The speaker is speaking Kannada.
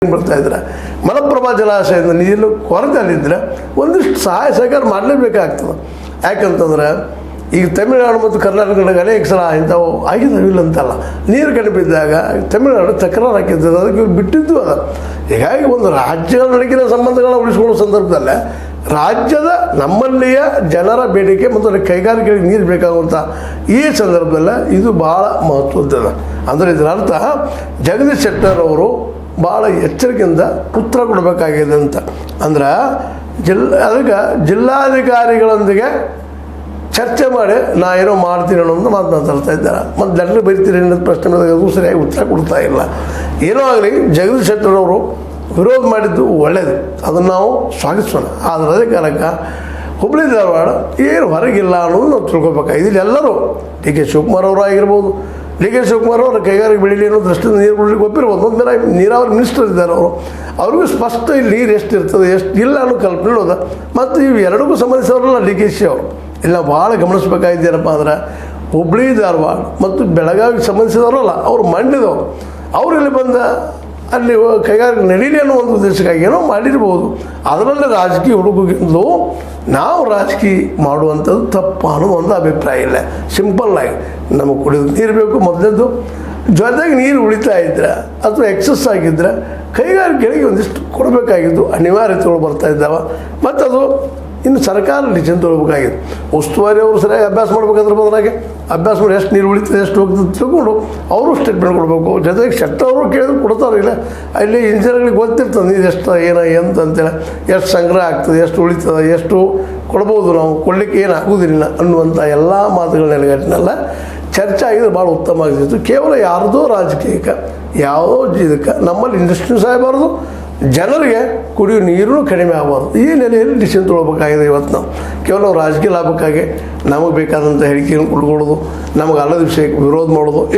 ಬರ್ತಾ ಇದ್ರೆ ಮಲಪ್ರಭಾ ಜಲಾಶಯದ ನೀರು ಕೊರತೆಯಲ್ಲಿದ್ದರೆ ಒಂದಿಷ್ಟು ಸಹಾಯ ಸಹಕಾರ ಮಾಡಲೇಬೇಕಾಗ್ತದೆ. ಯಾಕಂತಂದ್ರೆ ಈಗ ತಮಿಳುನಾಡು ಮತ್ತು ಕರ್ನಾಟಕದಾಗ ಅನೇಕ ಸಲ ಇಂಥವು ಆಗಿದ್ದಾವಿಲ್ಲ ಅಂತಲ್ಲ, ನೀರು ಕಡಿಮೆ ಬಿದ್ದಾಗ ತಮಿಳುನಾಡು ತಕರಾರು ಹಾಕಿರ್ತದೆ, ಅದಕ್ಕೆ ಇವ್ರು ಬಿಟ್ಟಿದ್ದು ಅದ. ಹೀಗಾಗಿ ಒಂದು ರಾಜ್ಯಗಳ ನಡುವಿನ ಸಂಬಂಧಗಳನ್ನ ಉಳಿಸ್ಕೊಳ್ಳೋ ಸಂದರ್ಭದಲ್ಲೇ ರಾಜ್ಯದ ನಮ್ಮಲ್ಲಿಯ ಜನರ ಬೇಡಿಕೆ ಮತ್ತು ಕೈಗಾರಿಕೆಗಳಿಗೆ ನೀರು ಬೇಕಾಗುವಂಥ ಈ ಸಂದರ್ಭದಲ್ಲೇ ಇದು ಭಾಳ ಮಹತ್ವದ್ದದ. ಅಂದರೆ ಇದರ ಅರ್ಥ ಜಗದೀಶ್ ಶೆಟ್ಟರ್ ಅವರು ಭಾಳ ಎಚ್ಚರಿಕೆಯಿಂದ ಉತ್ತರ ಕೊಡಬೇಕಾಗಿದೆ ಅಂತ. ಅಂದ್ರೆ ಅದಕ್ಕೆ ಜಿಲ್ಲಾಧಿಕಾರಿಗಳೊಂದಿಗೆ ಚರ್ಚೆ ಮಾಡಿ ನಾ ಏನೋ ಮಾಡ್ತೀನಿ ಅನ್ನೋದು ಮಾತನಾಡ್ತಾ ಇದ್ದಾರೆ. ಮತ್ತು ಲೆಟ್ರ್ ಬರೀತೀರಿ ಅನ್ನೋದು ಪ್ರಶ್ನೆ ಅದು ಸರಿಯಾಗಿ ಉತ್ತರ ಕೊಡ್ತಾ ಇಲ್ಲ. ಏನೋ ಆಗಲಿ ಜಗದೀಶ್ ಶೆಟ್ಟರ್ ಅವರು ವಿರೋಧ ಮಾಡಿದ್ದು ಒಳ್ಳೆಯದು, ಅದನ್ನು ನಾವು ಸ್ವಾಗತಿಸೋಣ. ಆದರೆ ಅದೇ ಕಾರಣಕ್ಕೆ ಹುಬ್ಬಳ್ಳಿ ಧಾರವಾಡ ಏನು ಹೊರಗಿಲ್ಲ ಅನ್ನೋದು ನಾವು ತಿಳ್ಕೊಬೇಕಾಗಿದೆ. ಇಲ್ಲಿ ಎಲ್ಲರೂ ಡಿ ಕೆ ಶಿವಕುಮಾರ್ ಅವರು ಆಗಿರ್ಬೋದು, ಡಿ ಕೆ ಶಿವಕುಮಾರ್ ಅವರ ಕೈಗಾರಿಕೆ ಬೆಳೀಲಿ ಅನ್ನೋ ದೃಷ್ಟಿಯಿಂದ ನೀರು ಬಿಡಲಿಕ್ಕೆ ಒಪ್ಪಿರ್ಬೋದು. ಒಂದು ಮೇಲೆ ನೀರಾವರಿ ಮಿನಿಸ್ಟರ್ ಇದ್ದಾರೆ ಅವರು, ಅವ್ರಿಗೂ ಸ್ಪಷ್ಟ ಇಲ್ಲಿ ನೀರು ಎಷ್ಟು ಇರ್ತದೆ ಎಷ್ಟು ಇಲ್ಲ ಅನ್ನೋ ಕಲ್ಪನೆ ಇರೋದು. ಮತ್ತು ಇವು ಎರಡಕ್ಕೂ ಸಂಬಂಧಿಸಿದವರಲ್ಲ ಡಿ ಕೆ ಶಿ ಅವರು. ಇಲ್ಲ ಭಾಳ ಗಮನಿಸ್ಬೇಕಾಗಿದ್ದೇನಪ್ಪ ಅಂದ್ರೆ ಹುಬ್ಬಳ್ಳಿ ಧಾರವಾಡ ಮತ್ತು ಬೆಳಗಾವಿಗೆ ಸಂಬಂಧಿಸಿದವರಲ್ಲ, ಅವರು ಮಂಡ್ಯದವರು. ಅವರು ಇಲ್ಲಿ ಬಂದ ಅಲ್ಲಿ ಕೈಗಾರಿಕೆ ನಡೀಲಿ ಅನ್ನೋ ಒಂದು ಉದ್ದೇಶಕ್ಕಾಗಿ ಏನೋ ಮಾಡಿರ್ಬೋದು. ಅದರಲ್ಲಿ ರಾಜಕೀಯ ಹುಡುಗಿಂದು ನಾವು ರಾಜಕೀಯ ಮಾಡುವಂಥದ್ದು ತಪ್ಪು ಅನ್ನೋ ಒಂದು ಅಭಿಪ್ರಾಯ ಇಲ್ಲ. ಸಿಂಪಲ್ಲಾಗಿ ನಮಗೆ ಕುಡಿಯೋದು ನೀರು ಬೇಕು ಮೊದಲದ್ದು, ಜೊತೆಗೆ ನೀರು ಉಳಿತಾ ಇದ್ದರೆ ಅಥವಾ ಎಕ್ಸಸ್ ಆಗಿದ್ದರೆ ಕೈಗಾರಿಕೆಗಳಿಗೆ ಒಂದಿಷ್ಟು ಕೊಡಬೇಕಾಗಿದ್ದು ಅನಿವಾರ್ಯತೆಗಳು ಬರ್ತಾ ಇದ್ದಾವೆ. ಮತ್ತು ಅದು ಇನ್ನು ಸರ್ಕಾರ ಡಿಸಿಷನ್ ತೊಗೊಳ್ಬೇಕಾಗಿದೆ. ಉಸ್ತುವಾರಿ ಅವರು ಸರಿಯಾಗಿ ಅಭ್ಯಾಸ ಮಾಡ್ಬೇಕಾದ್ರೆ ಬದಲಾಗಿ ಅಭ್ಯಾಸ ಮಾಡಿ ಎಷ್ಟು ನೀರು ಉಳಿತದೆ ಎಷ್ಟು ಹೋಗ್ತದೆ ತಿಳ್ಕೊಂಡು ಅವರು ಸ್ಟೇಟ್ಮೆಂಟ್ ಕೊಡಬೇಕು. ಜೊತೆಗೆ ಶೆಟ್ಟರ್ ಅವರು ಕೇಳಿದ್ರು ಕೊಡ್ತಾರಿಲ್ಲ, ಅಲ್ಲಿ ಇಂಜಿನಿಯರ್ಗಳಿಗೆ ಗೊತ್ತಿರ್ತದೆ ನೀರು ಎಷ್ಟು ಏನೋ ಅಂತೇಳಿ, ಎಷ್ಟು ಸಂಗ್ರಹ ಆಗ್ತದೆ, ಎಷ್ಟು ಉಳಿತದೆ, ಎಷ್ಟು ಕೊಡ್ಬೋದು, ನಾವು ಕೊಡಲಿಕ್ಕೆ ಏನು ಆಗೋದಿಲ್ಲ ಅನ್ನುವಂಥ ಎಲ್ಲ ಮಾತುಗಳ ನೆಲೆಗಟ್ಟಿನೆಲ್ಲ ಚರ್ಚೆ ಆಗಿದ್ರೆ ಭಾಳ ಉತ್ತಮ ಆಗ್ತಿತ್ತು. ಕೇವಲ ಯಾರ್ದೋ ರಾಜಕೀಯಕ್ಕೆ ಯಾವುದೋ ಇದಕ್ಕೆ ನಮ್ಮಲ್ಲಿ ಇಂಡಸ್ಟ್ರಿ ಸಾಯಬಾರ್ದು, ಜನರಿಗೆ ಕುಡಿಯೋ ನೀರು ಕಡಿಮೆ ಆಗಬಾರ್ದು. ಈ ನೆಲೆಯಲ್ಲಿ ಡಿಸಿಷನ್ ತೊಗೊಳ್ಬೇಕಾಗಿದೆ. ಇವತ್ತು ನಾವು ಕೇವಲ ರಾಜಕೀಯ ಲಾಭಕ್ಕಾಗಿ ನಮಗೆ ಬೇಕಾದಂಥ ಹೇಳಿಕೆಯನ್ನು ಕೊಡ್ಕೊಳ್ಳೋದು, ನಮಗೆ ಅಲ್ಲದ ವಿಷಯಕ್ಕೆ ವಿರೋಧ ಮಾಡೋದು